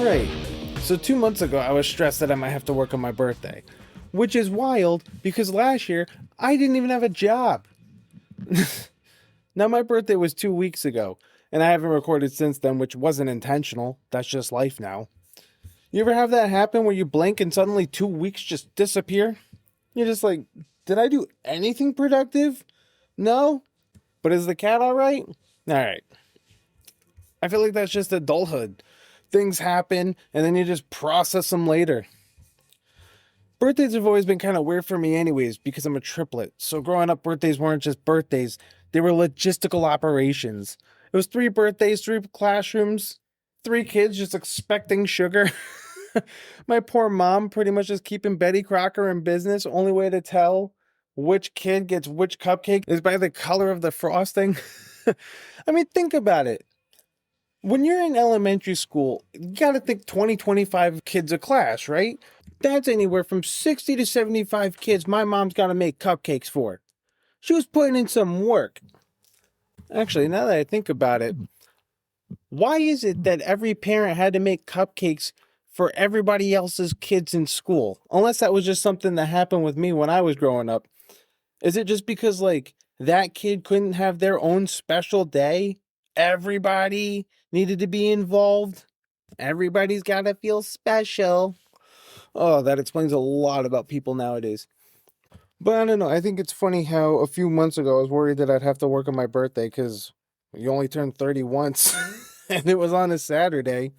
Alright, so 2 months ago I was stressed that I might have to work on my birthday. Which is wild because last year I didn't even have a job. Now my birthday was 2 weeks ago, and I haven't recorded since then, which wasn't intentional. That's just life now. You ever have that happen where you blink and suddenly 2 weeks just disappear? You're just like, did I do anything productive? No? But is the cat alright? Alright. I feel like that's just adulthood. Things happen, and then you just process them later. Birthdays have always been kind of weird for me anyways, because I'm a triplet. So growing up, birthdays weren't just birthdays. They were logistical operations. It was 3 birthdays, 3 classrooms, 3 kids just expecting sugar. My poor mom pretty much just keeping Betty Crocker in business. Only way to tell which kid gets which cupcake is by the color of the frosting. I mean, think about it. When you're in elementary school, you gotta think 20, 25 kids a class, right? That's anywhere from 60 to 75 kids my mom's gotta make cupcakes for. She was putting in some work. Actually, now that I think about it, why is it that every parent had to make cupcakes for everybody else's kids in school? Unless that was just something that happened with me when I was growing up. Is it just because, like, that kid couldn't have their own special day? Everybody needed to be involved. Everybody's got to feel special. Oh, that explains a lot about people nowadays. But I don't know. I think it's funny how a few months ago I was worried that I'd have to work on my birthday because you only turn 30 once and it was on a Saturday.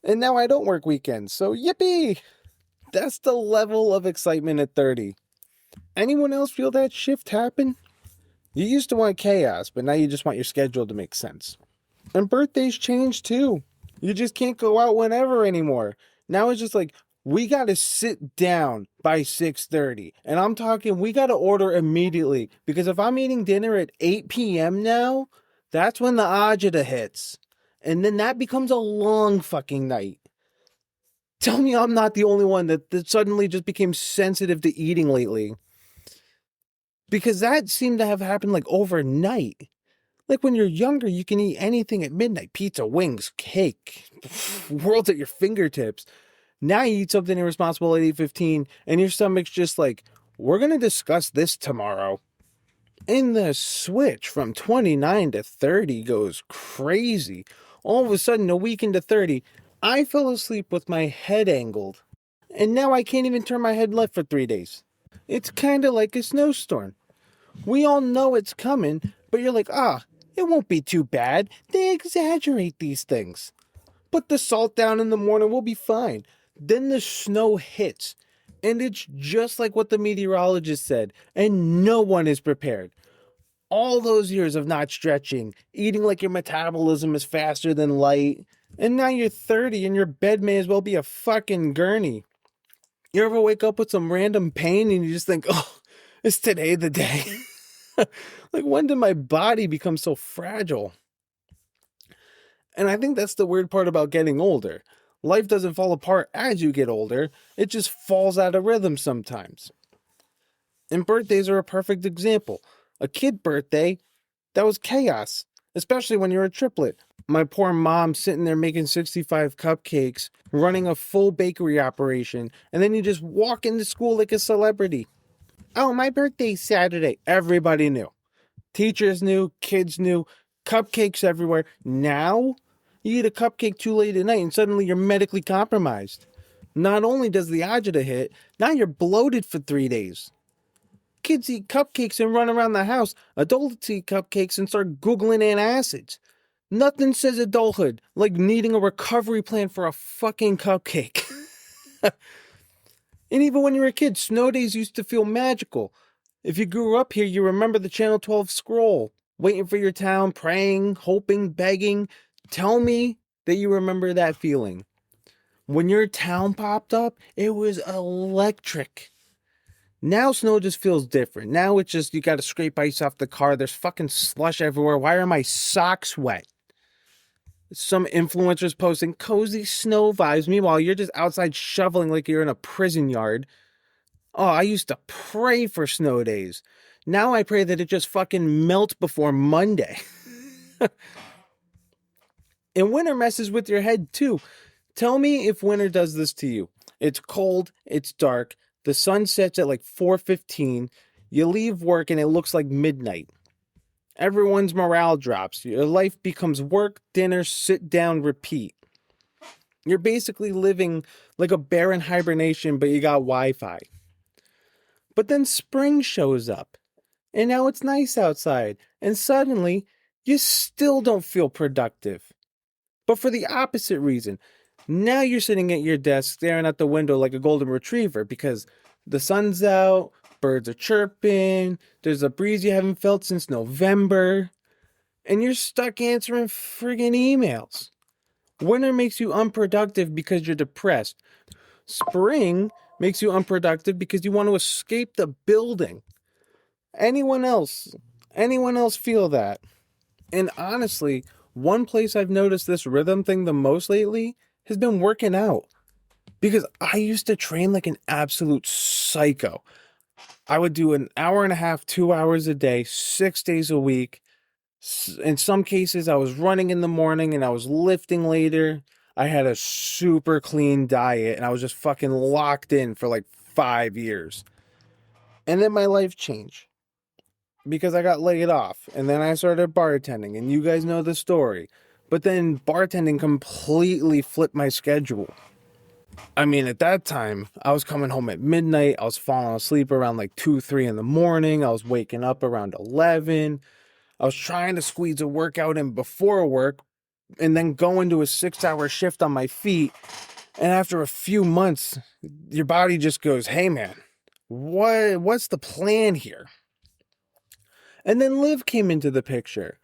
And now I don't work weekends. So yippee! That's the level of excitement at 30. Anyone else feel that shift happen? You used to want chaos, but now you just want your schedule to make sense. And birthdays change too. You just can't go out whenever anymore. Now it's just like, we got to sit down by 6:30. And I'm talking, we got to order immediately. Because if I'm eating dinner at 8 p.m. now, that's when the agita hits. And then that becomes a long fucking night. Tell me I'm not the only one that suddenly just became sensitive to eating lately. Because that seemed to have happened like overnight. Like when you're younger, you can eat anything at midnight. Pizza, wings, cake, world's at your fingertips. Now you eat something irresponsible at 8:15 and your stomach's just like, we're going to discuss this tomorrow. And the switch from 29 to 30 goes crazy. All of a sudden, a week into 30, I fell asleep with my head angled. And now I can't even turn my head left for 3 days. It's kind of like a snowstorm. We all know it's coming, but you're like, it won't be too bad. They exaggerate these things. Put the salt down in the morning, we'll be fine. Then the snow hits, and it's just like what the meteorologist said, and no one is prepared. All those years of not stretching, eating like your metabolism is faster than light, and now you're 30 and your bed may as well be a fucking gurney. You ever wake up with some random pain and you just think, is today the day? Like, when did my body become so fragile? And I think that's the weird part about getting older. Life doesn't fall apart as you get older. It just falls out of rhythm sometimes. And birthdays are a perfect example. A kid birthday, that was chaos, especially when you're a triplet. My poor mom sitting there making 65 cupcakes, running a full bakery operation, and then you just walk into school like a celebrity. Oh, my birthday's Saturday. Everybody knew. Teachers knew, kids knew, cupcakes everywhere. Now, you eat a cupcake too late at night and suddenly you're medically compromised. Not only does the agita hit, now you're bloated for 3 days. Kids eat cupcakes and run around the house. Adults eat cupcakes and start Googling antacids. Nothing says adulthood like needing a recovery plan for a fucking cupcake. And even when you were a kid, snow days used to feel magical. If you grew up here, you remember the Channel 12 scroll, waiting for your town, praying, hoping, begging. Tell me that you remember that feeling. When your town popped up, it was electric. Now snow just feels different. Now it's just, you gotta scrape ice off the car. There's fucking slush everywhere. Why are my socks wet? Some influencers posting cozy snow vibes. Meanwhile, you're just outside shoveling like you're in a prison yard. Oh, I used to pray for snow days. Now I pray that it just fucking melts before Monday. And winter messes with your head too. Tell me if winter does this to you. It's cold, it's dark, the sun sets at like 4:15. You leave work and it looks like midnight. Everyone's morale drops. Your life becomes work, dinner, sit down, repeat. You're basically living like a bear in hibernation, but you got Wi-Fi. But then spring shows up, and now it's nice outside, and suddenly you still don't feel productive. But for the opposite reason. Now you're sitting at your desk staring at the window like a golden retriever because the sun's out, birds are chirping, there's a breeze you haven't felt since November, and you're stuck answering friggin' emails. Winter makes you unproductive because you're depressed. Spring makes you unproductive because you want to escape the building. Anyone else? Anyone else feel that? And honestly, one place I've noticed this rhythm thing the most lately has been working out. Because I used to train like an absolute psycho. I would do an hour and a half, 2 hours a day, 6 days a week. In some cases, I was running in the morning and I was lifting later. I had a super clean diet and I was just fucking locked in for like 5 years. And then my life changed because I got laid off and then I started bartending, and you guys know the story. But then bartending completely flipped my schedule. I mean, at that time, I was coming home at midnight. I was falling asleep around like 2, 3 in the morning. I was waking up around 11. I was trying to squeeze a workout in before work and then go into a 6-hour shift on my feet. And after a few months, your body just goes, hey man, what's the plan here? And then Liv came into the picture.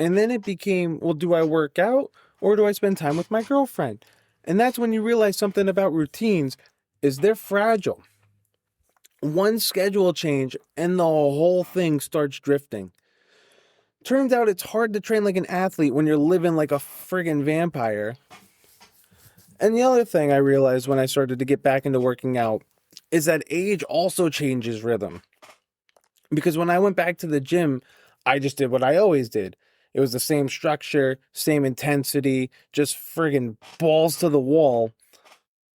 And then it became, well, do I work out or do I spend time with my girlfriend? And that's when you realize something about routines is they're fragile. One schedule change and the whole thing starts drifting. Turns out it's hard to train like an athlete when you're living like a friggin' vampire. And the other thing I realized when I started to get back into working out is that age also changes rhythm. Because when I went back to the gym, I just did what I always did. It was the same structure, same intensity, just friggin' balls to the wall.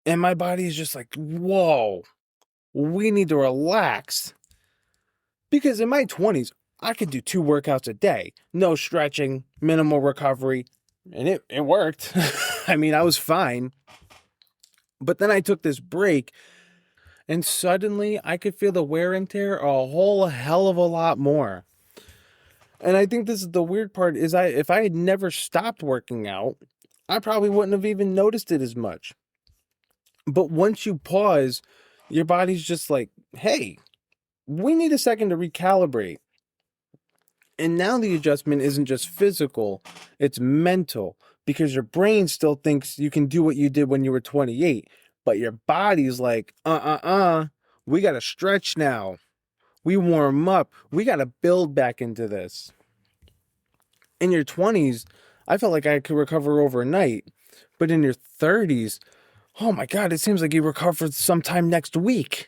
And my body is just like, whoa, we need to relax. Because in my 20s, I could do 2 workouts a day, no stretching, minimal recovery, and it worked. I mean, I was fine. But then I took this break, and suddenly I could feel the wear and tear a whole hell of a lot more. And I think this is the weird part is if I had never stopped working out, I probably wouldn't have even noticed it as much. But once you pause, your body's just like, hey, we need a second to recalibrate. And now the adjustment isn't just physical, it's mental, because your brain still thinks you can do what you did when you were 28, but your body's like, we got to stretch now. We warm up. We got to build back into this. In your 20s, I felt like I could recover overnight, but in your 30s, oh my God, it seems like you recovered sometime next week.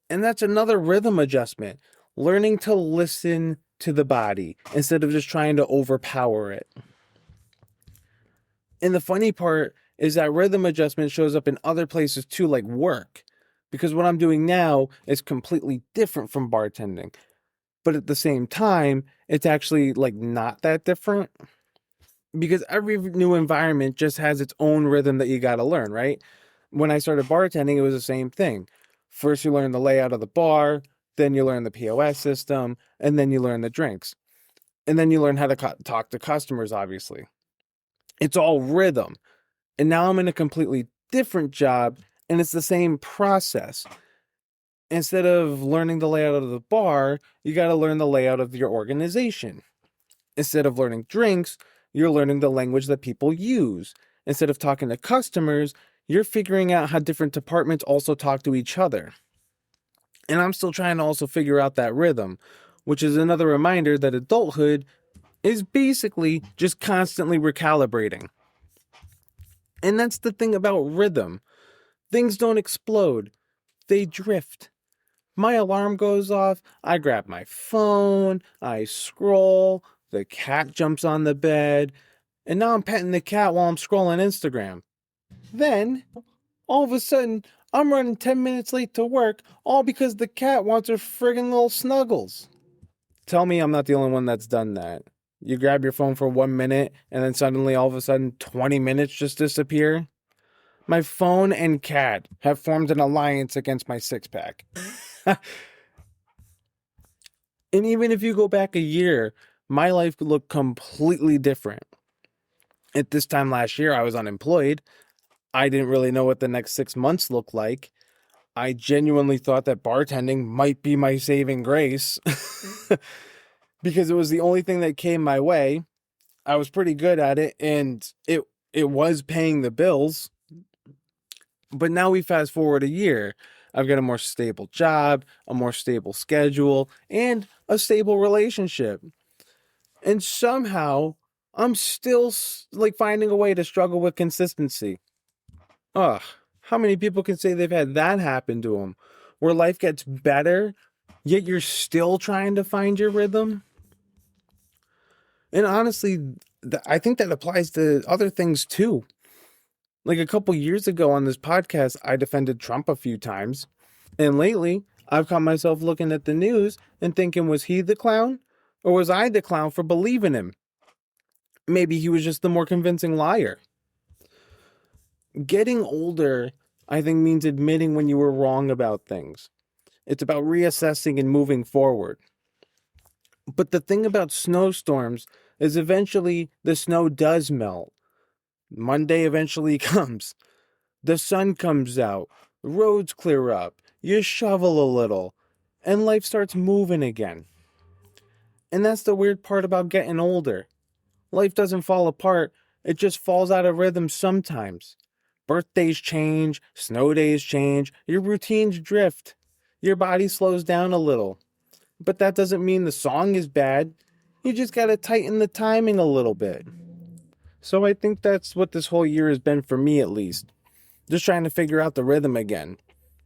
And that's another rhythm adjustment, learning to listen to the body instead of just trying to overpower it. And the funny part is that rhythm adjustment shows up in other places too, like work, because what I'm doing now is completely different from bartending. But at the same time, it's actually like not that different because every new environment just has its own rhythm that you got to learn, right? When I started bartending, it was the same thing. First, you learn the layout of the bar, then you learn the POS system, and then you learn the drinks. And then you learn how to talk to customers, obviously. It's all rhythm. And now I'm in a completely different job, and it's the same process. Instead of learning the layout of the bar, you got to learn the layout of your organization. Instead of learning drinks, you're learning the language that people use. Instead of talking to customers, you're figuring out how different departments also talk to each other. And I'm still trying to also figure out that rhythm, which is another reminder that adulthood is basically just constantly recalibrating. And that's the thing about rhythm. Things don't explode, they drift. My alarm goes off, I grab my phone, I scroll, the cat jumps on the bed, And now I'm petting the cat while I'm scrolling Instagram. Then, all of a sudden, I'm running 10 minutes late to work, all because the cat wants her friggin' little snuggles. Tell me I'm not the only one that's done that. You grab your phone for 1 minute, and then suddenly, all of a sudden, 20 minutes just disappear. My phone and cat have formed an alliance against my six-pack. And even if you go back a year, my life could look completely different. At this time last year, I was unemployed. I didn't really know what the next 6 months looked like. I genuinely thought that bartending might be my saving grace because it was the only thing that came my way. I was pretty good at it, and it was paying the bills. But now we fast forward a year. I've got a more stable job, a more stable schedule, and a stable relationship. And somehow I'm still like finding a way to struggle with consistency. Ugh, how many people can say they've had that happen to them? Where life gets better, yet you're still trying to find your rhythm? And honestly, I think that applies to other things too. Like a couple years ago on this podcast, I defended Trump a few times. And lately, I've caught myself looking at the news and thinking, was he the clown? Or was I the clown for believing him? Maybe he was just the more convincing liar. Getting older, I think, means admitting when you were wrong about things. It's about reassessing and moving forward. But the thing about snowstorms is eventually the snow does melt. Monday eventually comes. The sun comes out. The roads clear up. You shovel a little. And life starts moving again. And that's the weird part about getting older. Life doesn't fall apart. It just falls out of rhythm sometimes. Birthdays change, snow days change, your routines drift. Your body slows down a little. But that doesn't mean the song is bad. You just gotta tighten the timing a little bit. So I think that's what this whole year has been for me, at least. Just trying to figure out the rhythm again.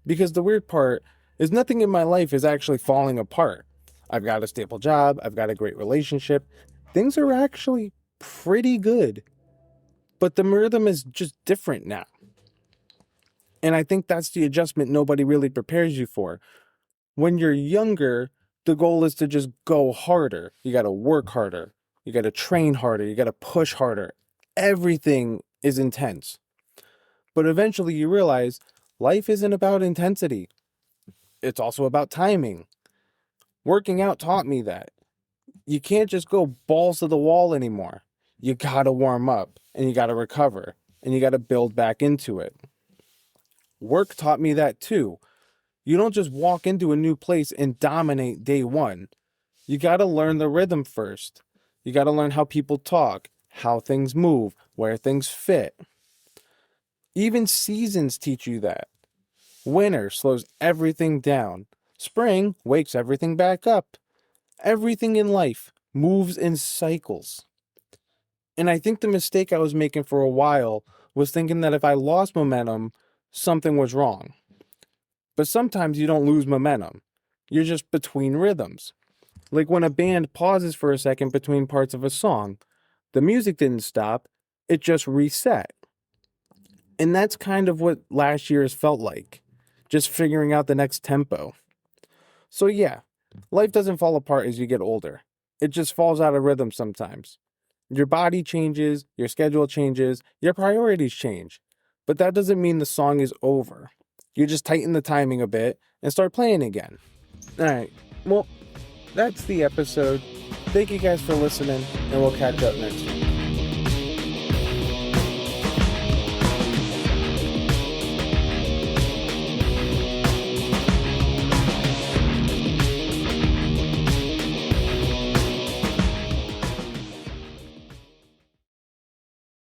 Because the weird part is nothing in my life is actually falling apart. I've got a stable job. I've got a great relationship. Things are actually pretty good. But the rhythm is just different now. And I think that's the adjustment nobody really prepares you for. When you're younger, the goal is to just go harder. You got to work harder. You got to train harder. You got to push harder. Everything is intense. But eventually you realize life isn't about intensity. It's also about timing. Working out taught me that. You can't just go balls to the wall anymore. You got to warm up and you got to recover and you got to build back into it. Work taught me that too. You don't just walk into a new place and dominate day one. You got to learn the rhythm first. You got to learn how people talk, how things move, where things fit. Even seasons teach you that. Winter slows everything down. Spring wakes everything back up. Everything in life moves in cycles. And I think the mistake I was making for a while was thinking that if I lost momentum, something was wrong. But sometimes you don't lose momentum. You're just between rhythms. Like when a band pauses for a second between parts of a song. The music didn't stop, it just reset. And that's kind of what last year has felt like. Just figuring out the next tempo. So yeah, life doesn't fall apart as you get older. It just falls out of rhythm sometimes. Your body changes, your schedule changes, your priorities change. But that doesn't mean the song is over. You just tighten the timing a bit and start playing again. Alright, well, that's the episode. Thank you guys for listening, and we'll catch up next week.